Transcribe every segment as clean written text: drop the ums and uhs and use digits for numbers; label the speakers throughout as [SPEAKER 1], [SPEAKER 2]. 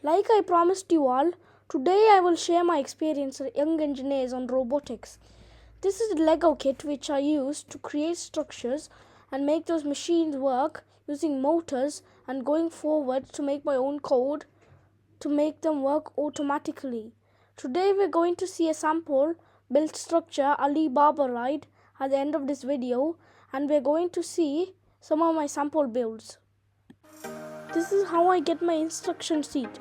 [SPEAKER 1] Like I promised you all, today I will share my experience at Young Engineers on robotics. This is a LEGO kit which I use to create structures and make those machines work using motors and going forward to make my own code to make them work automatically. Today we're going to see a sample built structure Alibaba ride at the end of this video, and we're going to see some of my sample builds. This is how I get my instruction sheet.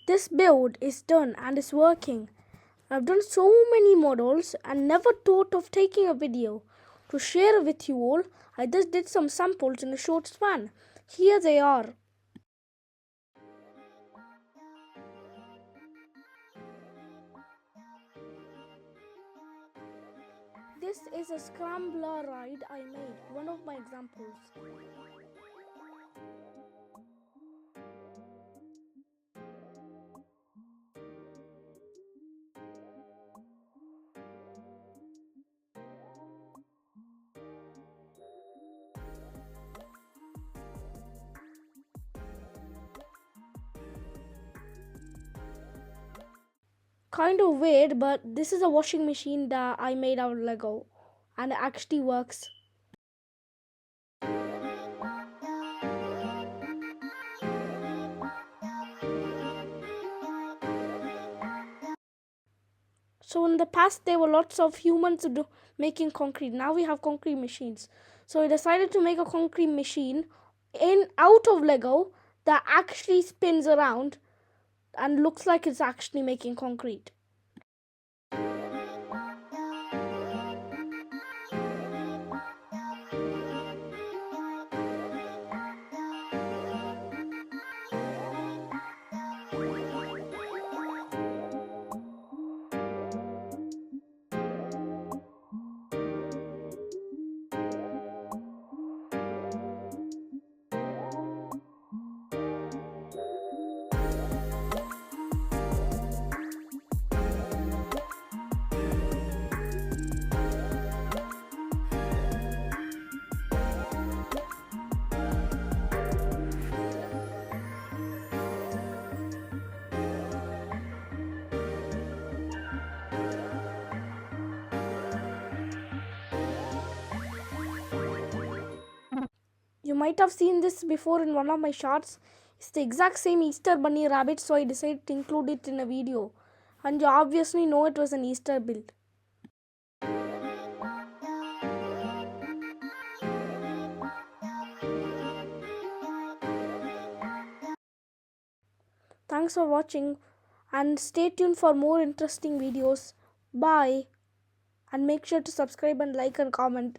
[SPEAKER 1] This build is done and is working. I've done so many models and never thought of taking a video to share with you all. I just did some samples in a short span. Here they are. This is a scrambler ride I made, one of my examples. Kind of weird, but this is a washing machine that I made out of Lego and it actually works. So in the past there were lots of humans making concrete. Now we have concrete machines. So I decided to make a concrete machine out of Lego that actually spins around and looks like it's actually making concrete. You might have seen this before in one of my shots. It's the exact same Easter bunny rabbit, so I decided to include it in a video. And you obviously know it was an Easter build. Thanks for watching and stay tuned for more interesting videos. Bye, and make sure to subscribe and like and comment.